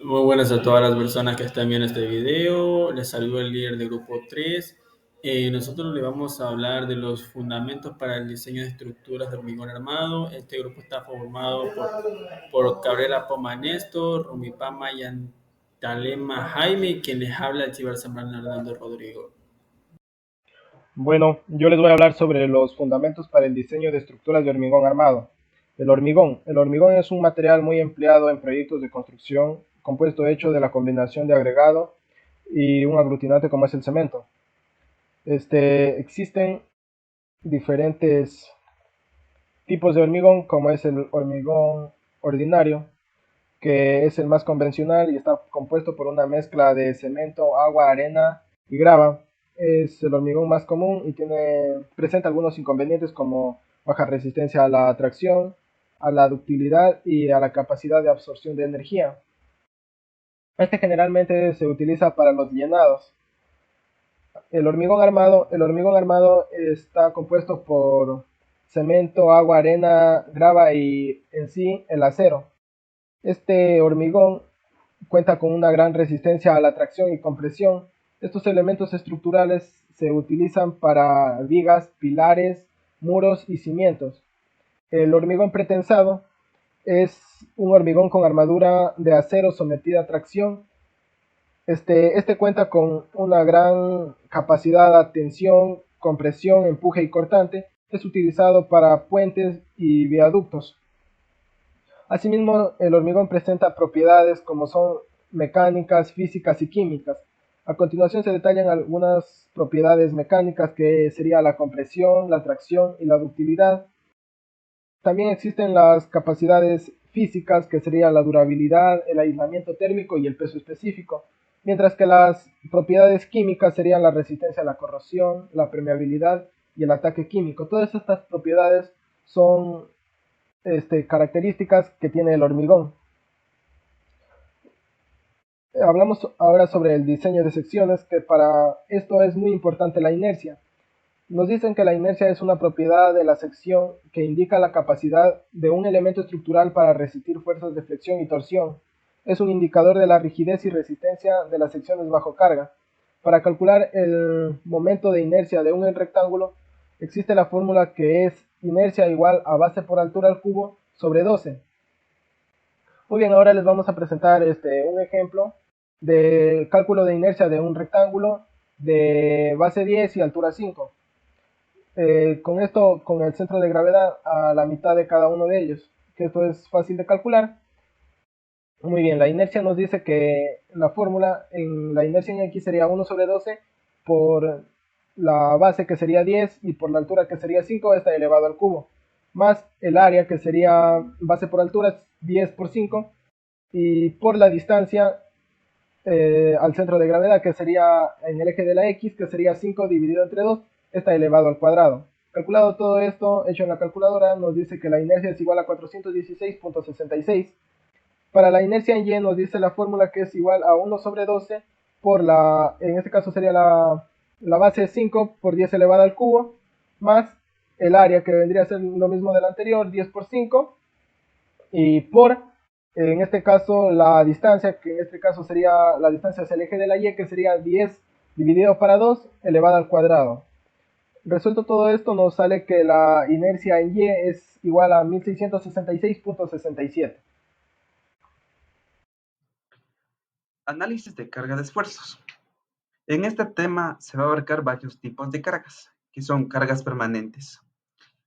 Muy buenas a todas las personas que están viendo este video. Les saludo el líder de grupo 3. Nosotros le vamos a hablar de los fundamentos para el diseño de estructuras de hormigón armado. Este grupo está formado por Cabrera Poma Néstor, Rumipama Yantalema Jaime, quien les habla el Chivar Zambrano Hernando Rodrigo. Bueno, yo les voy a hablar sobre los fundamentos para el diseño de estructuras de hormigón armado. El hormigón es un material muy empleado en proyectos de construcción, compuesto hecho de la combinación de agregado y un aglutinante como es el cemento. Existen diferentes tipos de hormigón, como es el hormigón ordinario, que es el más convencional y está compuesto por una mezcla de cemento, agua, arena y grava. Es el hormigón más común y presenta algunos inconvenientes como baja resistencia a la tracción, a la ductilidad y a la capacidad de absorción de energía. Este generalmente se utiliza para los llenados. El hormigón armado está compuesto por cemento, agua, arena, grava y en sí el acero. Este hormigón cuenta con una gran resistencia a la tracción y compresión. Estos elementos estructurales se utilizan para vigas, pilares, muros y cimientos. El hormigón pretensado es un hormigón con armadura de acero sometida a tracción. Este cuenta con una gran capacidad de tensión, compresión, empuje y cortante. Es utilizado para puentes y viaductos. Asimismo, el hormigón presenta propiedades como son mecánicas, físicas y químicas. A continuación se detallan algunas propiedades mecánicas que sería la compresión, la tracción y la ductilidad. También existen las capacidades físicas que sería la durabilidad, el aislamiento térmico y el peso específico, mientras que las propiedades químicas serían la resistencia a la corrosión, la permeabilidad y el ataque químico. Todas estas propiedades son características que tiene el hormigón. Hablamos ahora sobre el diseño de secciones, que para esto es muy importante la inercia. Nos dicen que la inercia es una propiedad de la sección que indica la capacidad de un elemento estructural para resistir fuerzas de flexión y torsión. Es un indicador de la rigidez y resistencia de las secciones bajo carga. Para calcular el momento de inercia de un rectángulo, existe la fórmula que es inercia igual a base por altura al cubo sobre 12. Muy bien, ahora les vamos a presentar un ejemplo de cálculo de inercia de un rectángulo de base 10 y altura 5. Con esto, con el centro de gravedad a la mitad de cada uno de ellos, que esto es fácil de calcular. Muy bien, la inercia nos dice que la fórmula en la inercia en X sería 1 sobre 12 por la base que sería 10 y por la altura que sería 5 está elevado al cubo, más el área que sería base por altura 10 por 5 y por la distancia al centro de gravedad, que sería en el eje de la X, que sería 5 dividido entre 2, está elevado al cuadrado. Calculado todo esto, hecho en la calculadora, nos dice que la inercia es igual a 416.66. Para la inercia en Y nos dice la fórmula que es igual a 1 sobre 12 por en este caso sería la base 5 por 10 elevada al cubo, más el área que vendría a ser lo mismo del anterior, 10 por 5, y por, en este caso, la distancia, que en este caso sería la distancia hacia el eje de la Y, que sería 10 dividido para 2 elevado al cuadrado. Resuelto todo esto, nos sale que la inercia en Y es igual a 1666.67. Análisis de carga de esfuerzos. En este tema se va a abarcar varios tipos de cargas, que son cargas permanentes.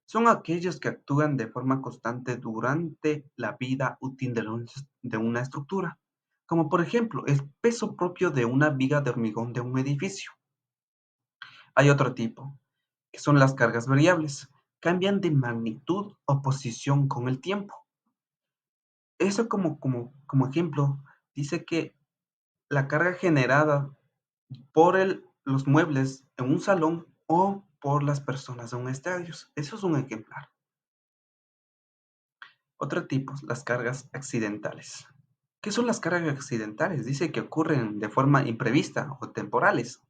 Son aquellos que actúan de forma constante durante la vida útil de una estructura, como por ejemplo el peso propio de una viga de hormigón de un edificio. Hay otro tipo, que son las cargas variables. Cambian de magnitud o posición con el tiempo. Eso como ejemplo, dice que la carga generada por los muebles en un salón o por las personas en un estadio. Eso es un ejemplar. Otro tipo, las cargas accidentales. ¿Qué son las cargas accidentales? Dice que ocurren de forma imprevista o temporales.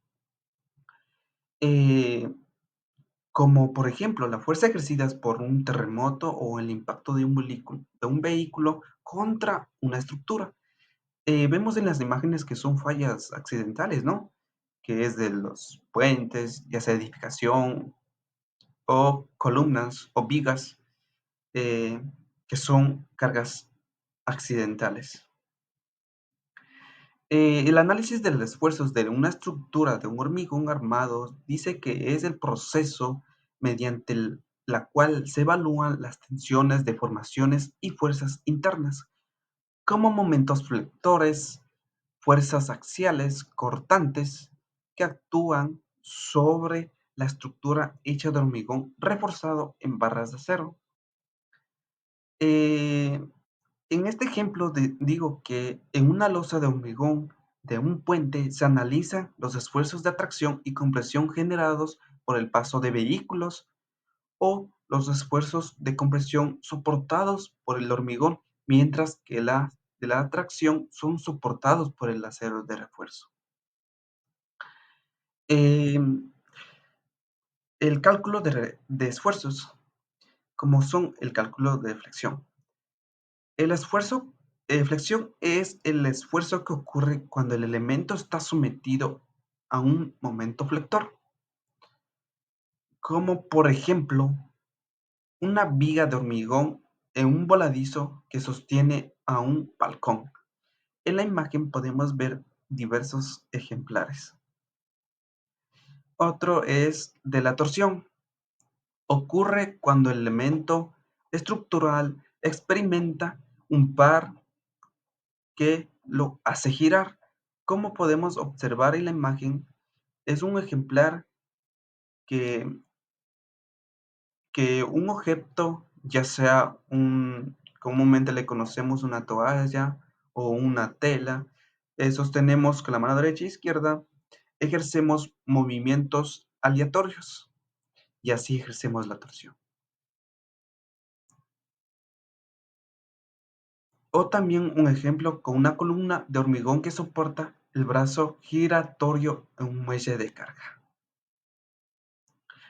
Eh, Como por ejemplo la fuerza ejercida por un terremoto o el impacto de un vehículo contra una estructura. Vemos en las imágenes que son fallas accidentales, ¿no? Que es de los puentes, ya sea edificación o columnas o vigas, eh, que son cargas accidentales. El análisis de los esfuerzos de una estructura de un hormigón armado dice que es el proceso mediante la cual se evalúan las tensiones, deformaciones y fuerzas internas, como momentos flectores, fuerzas axiales cortantes que actúan sobre la estructura hecha de hormigón reforzado en barras de acero. Eh, en este ejemplo digo que en una losa de hormigón de un puente se analizan los esfuerzos de atracción y compresión generados por el paso de vehículos o los esfuerzos de compresión soportados por el hormigón, mientras que de la atracción son soportados por el acero de refuerzo. Em, el cálculo de esfuerzos, como son el cálculo de flexión. El esfuerzo de flexión es el esfuerzo que ocurre cuando el elemento está sometido a un momento flector, como por ejemplo una viga de hormigón en un voladizo que sostiene a un balcón. En la imagen podemos ver diversos ejemplares. Otro es de la torsión. Ocurre cuando el elemento estructural experimenta un par que lo hace girar. Como podemos observar en la imagen, es un ejemplar que, que un objeto, ya sea comúnmente le conocemos una toalla o una tela, sostenemos con la mano derecha e izquierda, ejercemos movimientos aleatorios y así ejercemos la torsión. O también un ejemplo con una columna de hormigón que soporta el brazo giratorio en un muelle de carga.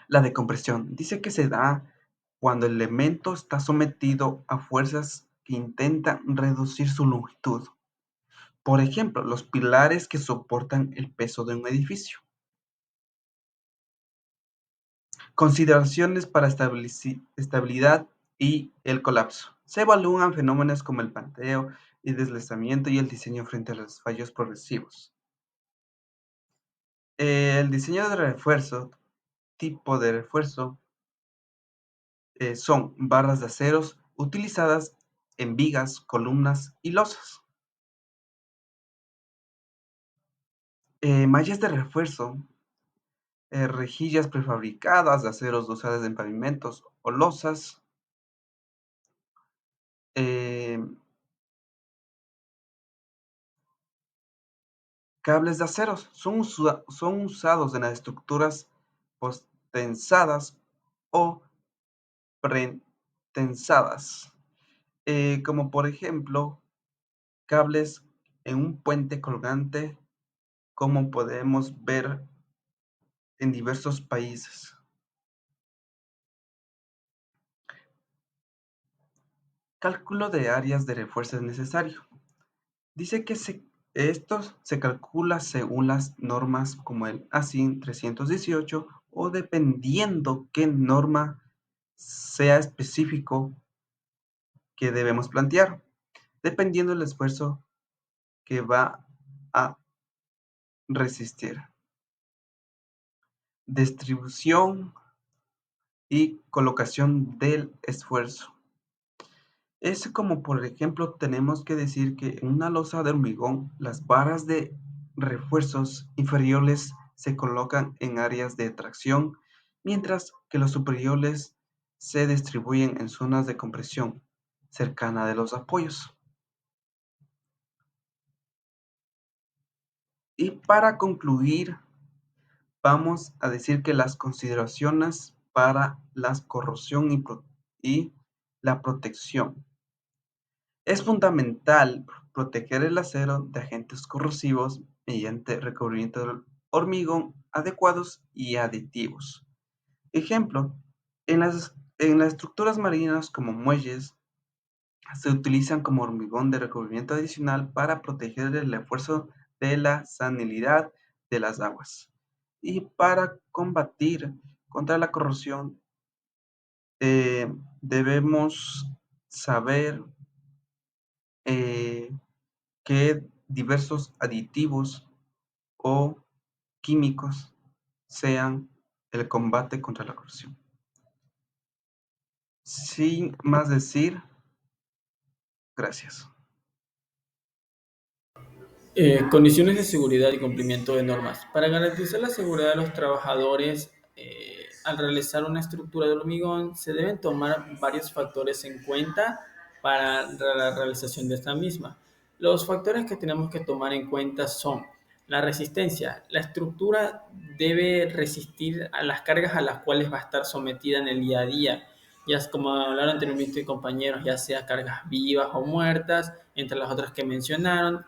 La decompresión dice que se da cuando el elemento está sometido a fuerzas que intentan reducir su longitud. Por ejemplo, los pilares que soportan el peso de un edificio. Consideraciones para estabilidad y el colapso. Se evalúan fenómenos como el panteo y deslizamiento y el diseño frente a los fallos progresivos. El diseño de refuerzo, tipo de refuerzo, son barras de aceros utilizadas en vigas, columnas y losas. Mallas de refuerzo, rejillas prefabricadas de aceros usadas en pavimentos o losas. eh, Cables de aceros son usados en las estructuras postensadas o pretensadas, como por ejemplo cables en un puente colgante, como podemos ver en diversos países. Cálculo de áreas de refuerzo es necesario. Dice que esto se calcula según las normas como el ASIN 318 o dependiendo qué norma sea específico que debemos plantear, dependiendo del esfuerzo que va a resistir. Distribución y colocación del esfuerzo. Es como, por ejemplo, tenemos que decir que en una losa de hormigón, las varas de refuerzos inferiores se colocan en áreas de tracción, mientras que los superiores se distribuyen en zonas de compresión cercana de los apoyos. Y para concluir, vamos a decir que las consideraciones para la corrosión y la protección. Es fundamental proteger el acero de agentes corrosivos mediante recubrimiento de hormigón adecuados y aditivos. Ejemplo, en las estructuras marinas como muelles, Se utilizan como hormigón de recubrimiento adicional para proteger el esfuerzo de la salinidad de las aguas. Y para combatir contra la corrosión, debemos saber que diversos aditivos o químicos sean el combate contra la corrosión. Sin más decir, gracias. Condiciones de seguridad y cumplimiento de normas. Para garantizar la seguridad de los trabajadores, al realizar una estructura de hormigón, se deben tomar varios factores en cuenta para la realización de esta misma. Los factores que tenemos que tomar en cuenta son la resistencia. La estructura debe resistir a las cargas a las cuales va a estar sometida en el día a día, ya es como hablaron anteriormente compañeros, ya sea cargas vivas o muertas, entre las otras que mencionaron.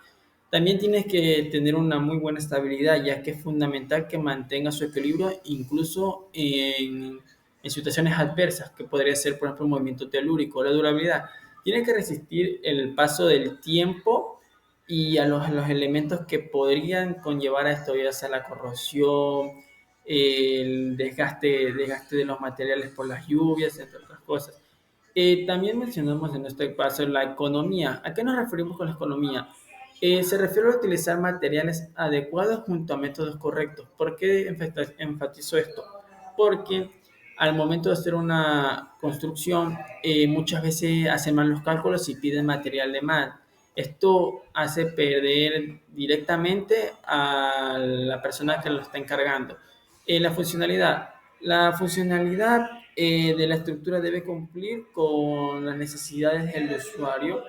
También tienes que tener una muy buena estabilidad, ya que es fundamental que mantenga su equilibrio incluso en situaciones adversas, que podría ser, por ejemplo, un movimiento telúrico. La durabilidad tiene que resistir el paso del tiempo y a los elementos que podrían conllevar a esto, ya sea la corrosión, el desgaste de los materiales por las lluvias, entre otras cosas. También mencionamos en este caso la economía. ¿A qué nos referimos con la economía? Se refiere a utilizar materiales adecuados junto a métodos correctos. ¿Por qué enfatizo esto? Porque al momento de hacer una construcción, muchas veces hacen mal los cálculos y piden material de más. Esto hace perder directamente a la persona que lo está encargando. La funcionalidad. La funcionalidad de la estructura debe cumplir con las necesidades del usuario,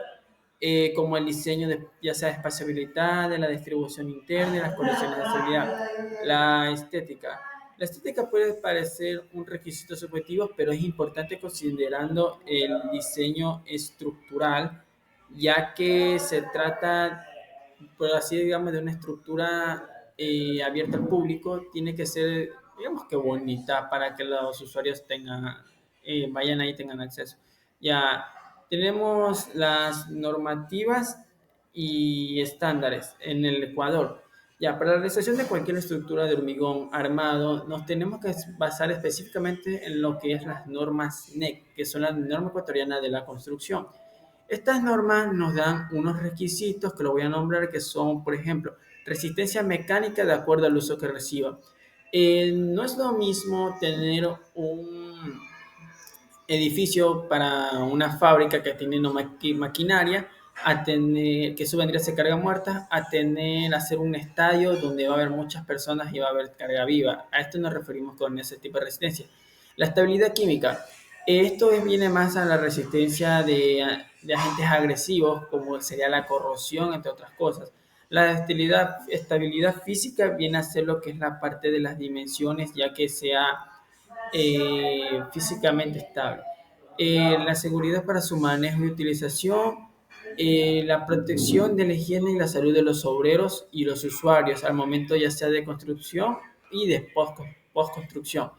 como el diseño de ya sea de espaciabilidad, de la distribución interna y las condiciones de seguridad. La estética. La estética puede parecer un requisito subjetivo, pero es importante considerando el diseño estructural, ya que se trata, por así digamos, de una estructura abierta al público. Tiene que ser, digamos que bonita para que los usuarios tengan, vayan ahí y tengan acceso. Ya tenemos las normativas y estándares en el Ecuador. Ya, para la realización de cualquier estructura de hormigón armado, nos tenemos que basar específicamente en lo que es las normas NEC, que son las normas ecuatorianas de la construcción. Estas normas nos dan unos requisitos que lo voy a nombrar, que son, por ejemplo, resistencia mecánica de acuerdo al uso que reciba. No es lo mismo tener un edificio para una fábrica que tiene una maquinaria, a tener, que eso vendría a ser carga muerta, a tener, hacer un estadio donde va a haber muchas personas y va a haber carga viva. A esto nos referimos con ese tipo de resistencia. La estabilidad química. Esto viene más a la resistencia de agentes agresivos, como sería la corrosión, entre otras cosas. La estabilidad física viene a ser lo que es la parte de las dimensiones, ya que sea físicamente estable. La seguridad para su manejo y utilización, la protección de la higiene y la salud de los obreros y los usuarios al momento ya sea de construcción y de post-construcción.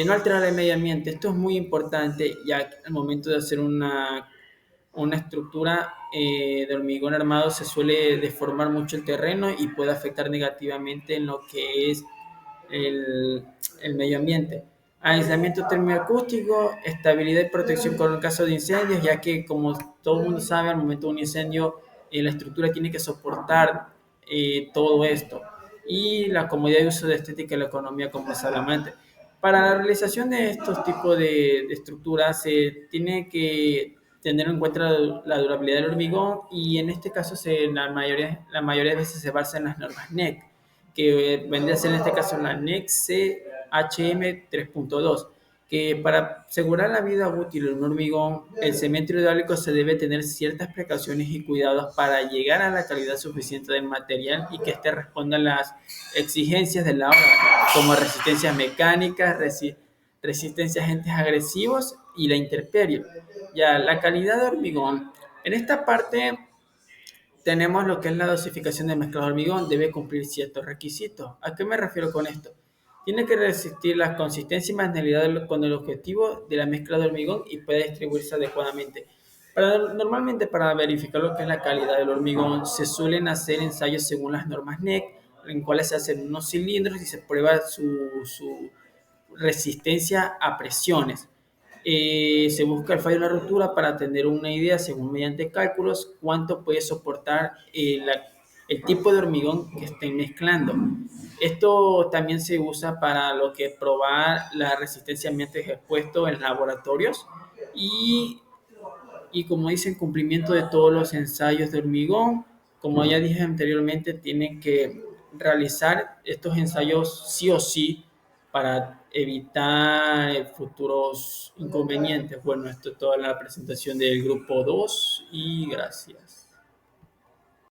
No alterar el medio ambiente, esto es muy importante ya que al momento de hacer una estructura de hormigón armado se suele deformar mucho el terreno y puede afectar negativamente en lo que es el, el medio ambiente. Aislamiento termoacústico, estabilidad y protección con el caso de incendios, ya que como todo el mundo sabe, al momento de un incendio, la estructura tiene que soportar todo esto. Y la comodidad de uso de estética y la economía como salamante. Para la realización de estos tipos de estructuras se tiene que tener en cuenta la durabilidad del hormigón y en este caso la mayoría de veces se basa en las normas NEC, que vendría a ser en este caso la NEC CHM 3.2, que para asegurar la vida útil de un hormigón, el cemento hidráulico se debe tener ciertas precauciones y cuidados para llegar a la calidad suficiente del material y que éste responda a las exigencias de la obra, como resistencia mecánica, resistencia a agentes agresivos y la intemperie. Ya, la calidad de hormigón. En esta parte tenemos lo que es la dosificación de mezcla de hormigón, debe cumplir ciertos requisitos. ¿A qué me refiero con esto? Tiene que resistir la consistencia y manejabilidad con el objetivo de la mezcla de hormigón y puede distribuirse adecuadamente. Normalmente para verificar lo que es la calidad del hormigón se suelen hacer ensayos según las normas NEC, en cuales se hacen unos cilindros y se prueba su resistencia a presiones. Se busca el fallo de la ruptura para tener una idea, según mediante cálculos, cuánto puede soportar el tipo de hormigón que estén mezclando. Esto también se usa para lo que probar la resistencia a ambientes expuestos en laboratorios y, y como dicen, cumplimiento de todos los ensayos de hormigón. Como ya dije anteriormente, tienen que realizar estos ensayos sí o sí para evitar futuros inconvenientes. Bueno, esto es toda la presentación del grupo 2 y gracias.